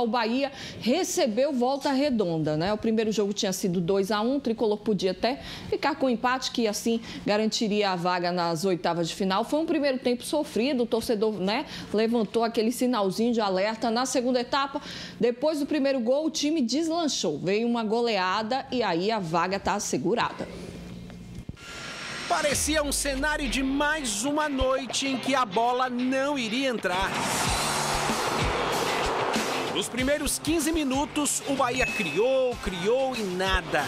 O Bahia recebeu Volta Redonda, né? O primeiro jogo tinha sido 2-1, o Tricolor podia até ficar com empate, que assim garantiria a vaga nas oitavas de final. Foi um primeiro tempo sofrido, o torcedor, né, levantou aquele sinalzinho de alerta. Na segunda etapa, depois do primeiro gol, o time deslanchou. Veio uma goleada e aí a vaga está assegurada. Parecia um cenário de mais uma noite em que a bola não iria entrar. Nos primeiros 15 minutos, o Bahia criou e nada.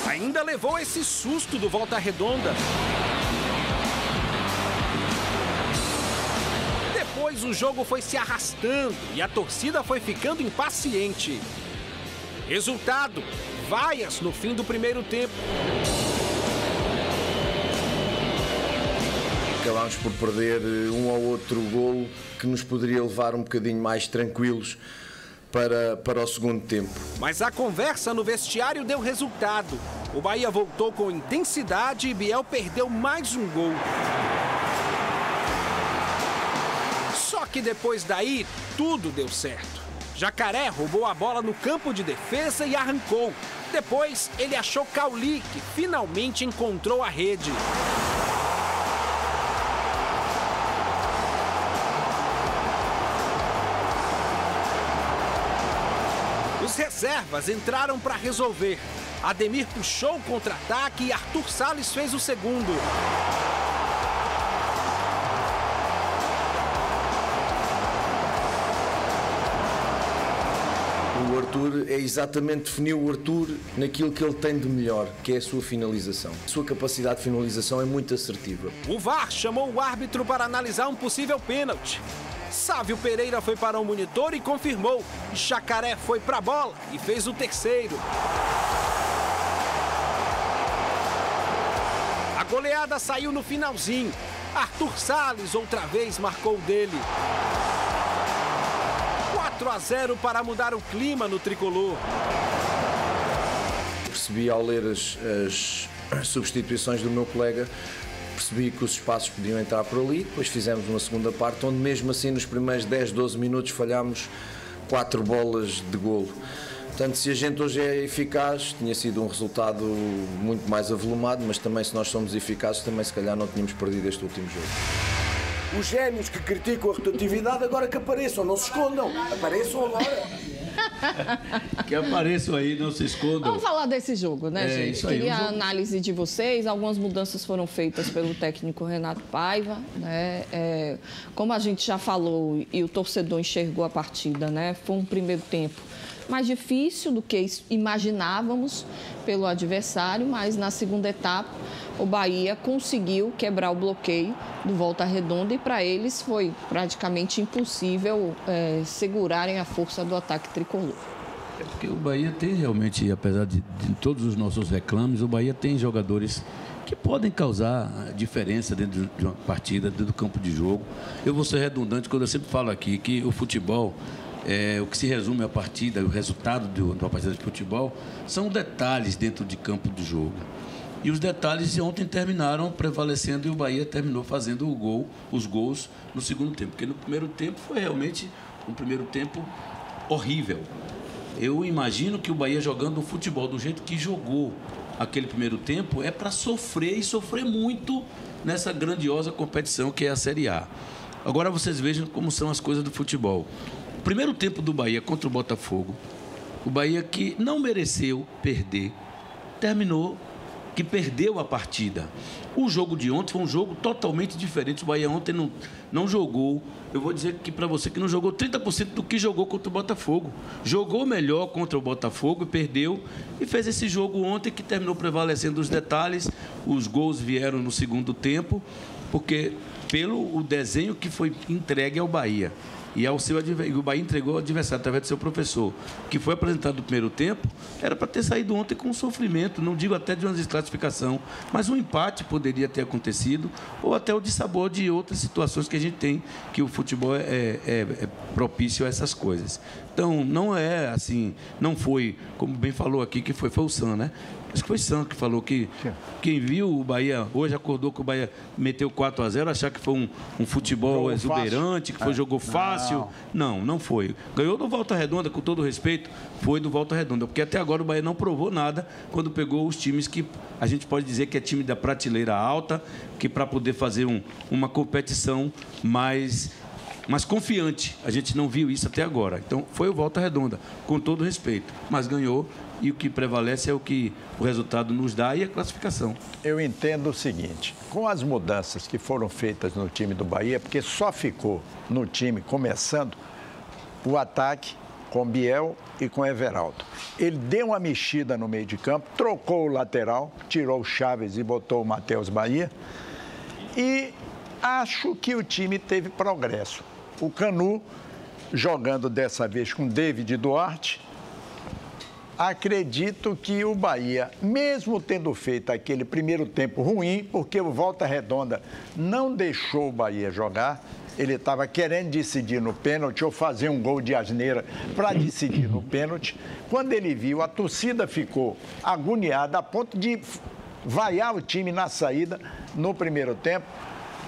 Ainda levou esse susto do Volta Redonda. Depois o jogo foi se arrastando e a torcida foi ficando impaciente. Resultado, vaias no fim do primeiro tempo. Acabámos por perder um ou outro golo que nos poderia levar um bocadinho mais tranquilos para o segundo tempo. Mas a conversa no vestiário deu resultado. O Bahia voltou com intensidade e Biel perdeu mais um gol. Só que depois daí, tudo deu certo. Jacaré roubou a bola no campo de defesa e arrancou. Depois, ele achou Cauli, que finalmente encontrou a rede. Os reservas entraram para resolver. Ademir puxou o contra-ataque e Arthur Salles fez o segundo. O Arthur é exatamente definiu o Arthur naquilo que ele tem de melhor, que é a sua finalização. A sua capacidade de finalização é muito assertiva. O VAR chamou o árbitro para analisar um possível pênalti. Sávio Pereira foi para o monitor e confirmou. Jacaré foi para a bola e fez o terceiro. A goleada saiu no finalzinho. Arthur Salles outra vez marcou o dele. 4-0 para mudar o clima no tricolor. Percebi ao ler as substituições do meu colega, percebi que os espaços podiam entrar por ali, depois fizemos uma segunda parte, onde mesmo assim nos primeiros 10, 12 minutos falhámos 4 bolas de golo. Portanto, se a gente hoje é eficaz, tinha sido um resultado muito mais avolumado, mas também se nós somos eficazes, também se calhar não tínhamos perdido este último jogo. Os génios que criticam a rotatividade agora que apareçam, não se escondam, apareçam agora. Que apareçam aí, não se escondam. Vamos falar desse jogo, né, gente? Isso aí, Queria a análise de vocês. Algumas mudanças foram feitas pelo técnico Renato Paiva, né? Como a gente já falou e o torcedor enxergou a partida, né? Foi um primeiro tempo mais difícil do que imaginávamos pelo adversário, mas na segunda etapa o Bahia conseguiu quebrar o bloqueio do Volta Redonda e para eles foi praticamente impossível segurarem a força do ataque tricolor. É porque o Bahia tem realmente, apesar de todos os nossos reclames, o Bahia tem jogadores que podem causar diferença dentro de uma partida, dentro do campo de jogo. Eu vou ser redundante quando eu sempre falo aqui que o futebol, o que se resume à partida, o resultado de uma partida de futebol, são detalhes dentro de campo do jogo. E os detalhes de ontem terminaram prevalecendo e o Bahia terminou fazendo os gols no segundo tempo. Porque no primeiro tempo foi realmente um primeiro tempo horrível. Eu imagino que o Bahia jogando o futebol do jeito que jogou aquele primeiro tempo é para sofrer e sofrer muito nessa grandiosa competição que é a Série A. Agora vocês vejam como são as coisas do futebol. O primeiro tempo do Bahia contra o Botafogo, o Bahia que não mereceu perder, terminou que perdeu a partida. O jogo de ontem foi um jogo totalmente diferente. O Bahia ontem não jogou, eu vou dizer que para você que não jogou 30% do que jogou contra o Botafogo. Jogou melhor contra o Botafogo e perdeu. E fez esse jogo ontem que terminou prevalecendo os detalhes. Os gols vieram no segundo tempo, porque pelo o desenho que foi entregue ao Bahia. E o Bahia entregou ao adversário através do seu professor, que foi apresentado no primeiro tempo, era para ter saído ontem com um sofrimento, não digo até de uma desclassificação, mas um empate poderia ter acontecido, ou até o dissabor de outras situações que a gente tem, que o futebol é propício a essas coisas. Então, não é assim, não foi, como bem falou aqui, que foi o Sam, né? Acho que foi Santos que falou que quem viu o Bahia hoje acordou que o Bahia meteu 4-0, achar que foi um futebol exuberante, que foi jogo fácil. fácil. Não foi. Ganhou do Volta Redonda, com todo respeito, foi do Volta Redonda, porque até agora o Bahia não provou nada quando pegou os times que a gente pode dizer que é time da prateleira alta, que para poder fazer uma competição mais confiante. A gente não viu isso até agora. Então, foi o Volta Redonda, com todo respeito. Mas ganhou e o que prevalece é o que o resultado nos dá e a classificação. Eu entendo o seguinte, com as mudanças que foram feitas no time do Bahia, porque só ficou no time, começando, o ataque com Biel e com Everaldo. Ele deu uma mexida no meio de campo, trocou o lateral, tirou o Chaves e botou o Matheus Bahia. E acho que o time teve progresso. O Canu, jogando dessa vez com David Duarte, acredito que o Bahia, mesmo tendo feito aquele primeiro tempo ruim, porque o Volta Redonda não deixou o Bahia jogar, ele estava querendo decidir no pênalti ou fazer um gol de asneira para decidir no pênalti. Quando ele viu, a torcida ficou agoniada a ponto de vaiar o time na saída no primeiro tempo.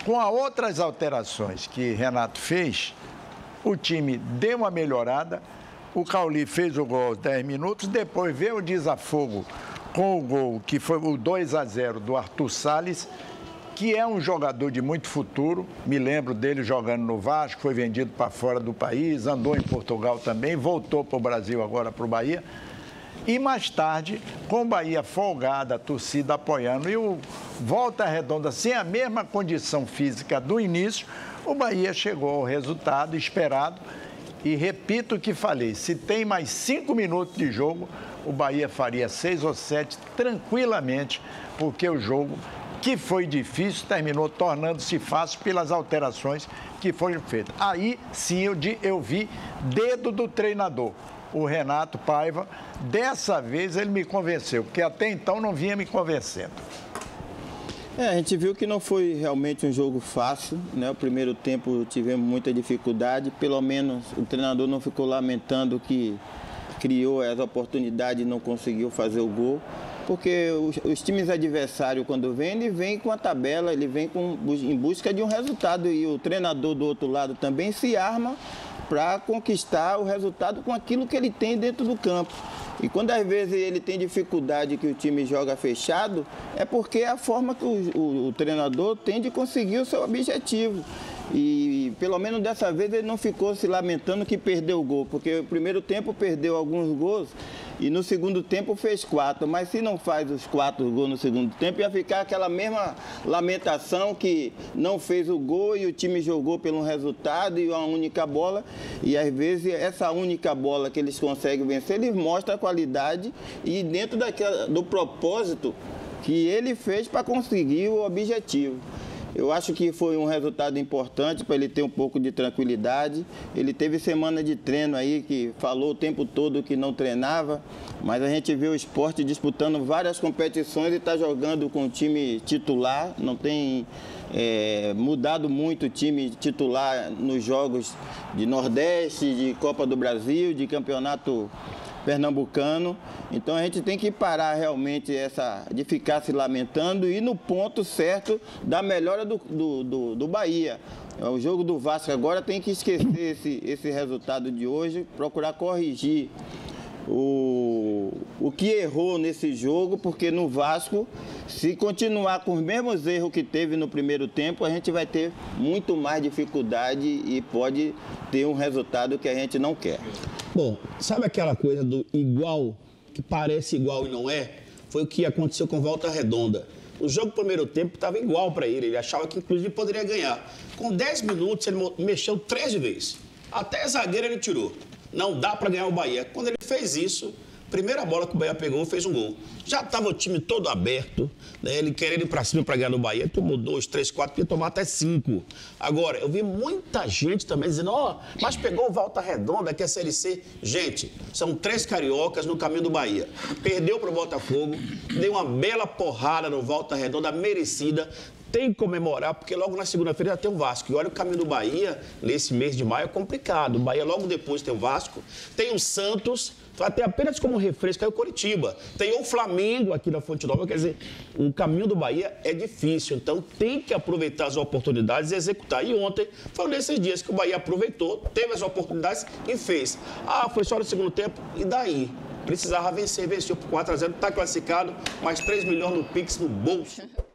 Com as outras alterações que Renato fez, o time deu uma melhorada. O Cauli fez o gol aos 10 minutos, depois veio o desafogo com o gol, que foi o 2-0 do Arthur Salles, que é um jogador de muito futuro. Me lembro dele jogando no Vasco, foi vendido para fora do país, andou em Portugal também, voltou para o Brasil agora para o Bahia. E mais tarde, com o Bahia folgado, a torcida apoiando e o Volta Redonda sem a mesma condição física do início, o Bahia chegou ao resultado esperado. E repito o que falei, se tem mais 5 minutos de jogo, o Bahia faria 6 ou 7 tranquilamente, porque o jogo, que foi difícil, terminou tornando-se fácil pelas alterações que foram feitas. Aí sim eu vi dedo do treinador, o Renato Paiva. Dessa vez ele me convenceu, porque até então não vinha me convencendo. A gente viu que não foi realmente um jogo fácil, né? O primeiro tempo tivemos muita dificuldade, pelo menos o treinador não ficou lamentando que criou as oportunidades e não conseguiu fazer o gol, porque os times adversários, quando vêm, ele vem com a tabela, ele vem em busca de um resultado e o treinador do outro lado também se arma para conquistar o resultado com aquilo que ele tem dentro do campo. E quando às vezes ele tem dificuldade que o time joga fechado, é porque é a forma que o treinador tem de conseguir o seu objetivo. E pelo menos dessa vez ele não ficou se lamentando que perdeu o gol, porque o primeiro tempo perdeu alguns gols e no segundo tempo fez 4. Mas se não faz os 4 gols no segundo tempo, ia ficar aquela mesma lamentação que não fez o gol e o time jogou pelo resultado e uma única bola. E às vezes essa única bola que eles conseguem vencer, eles mostram a qualidade e dentro do propósito que ele fez para conseguir o objetivo. Eu acho que foi um resultado importante para ele ter um pouco de tranquilidade. Ele teve semana de treino aí, que falou o tempo todo que não treinava, mas a gente vê o Sport disputando várias competições e está jogando com o time titular. Não tem mudado muito o time titular nos jogos de Nordeste, de Copa do Brasil, de Campeonato Pernambucano. Então a gente tem que parar realmente de ficar se lamentando e ir no ponto certo da melhora do Bahia. O jogo do Vasco agora tem que esquecer esse resultado de hoje, procurar corrigir o que errou nesse jogo, porque no Vasco, se continuar com os mesmos erros que teve no primeiro tempo, a gente vai ter muito mais dificuldade e pode ter um resultado que a gente não quer. Bom, sabe aquela coisa do igual, que parece igual e não é? Foi o que aconteceu com Volta Redonda. O jogo do primeiro tempo estava igual para ele achava que inclusive poderia ganhar. Com 10 minutos ele mexeu 13 vezes. Até zagueiro ele tirou. Não dá para ganhar o Bahia. Quando ele fez isso, primeira bola que o Bahia pegou, fez um gol. Já estava o time todo aberto, né? Ele querendo ir para cima para ganhar no Bahia. Tomou 2, 3, 4, podia tomar até 5. Agora, eu vi muita gente também dizendo, mas pegou o Volta Redonda, que é a Série C. Gente, são 3 cariocas no caminho do Bahia. Perdeu para o Botafogo, deu uma bela porrada no Volta Redonda, merecida. tem que comemorar, porque logo na segunda-feira já tem o Vasco. E olha o caminho do Bahia, nesse mês de maio, é complicado. O Bahia logo depois tem o Vasco, tem o Santos, vai ter apenas como refresco aí o Coritiba. Tem o Flamengo aqui na Fonte Nova, quer dizer, o caminho do Bahia é difícil. Então tem que aproveitar as oportunidades e executar. E ontem foi nesses dias que o Bahia aproveitou, teve as oportunidades e fez. Ah, foi só no segundo tempo, e daí? Precisava vencer, venceu por 4-0, está classificado, mais 3 milhões no Pix no bolso.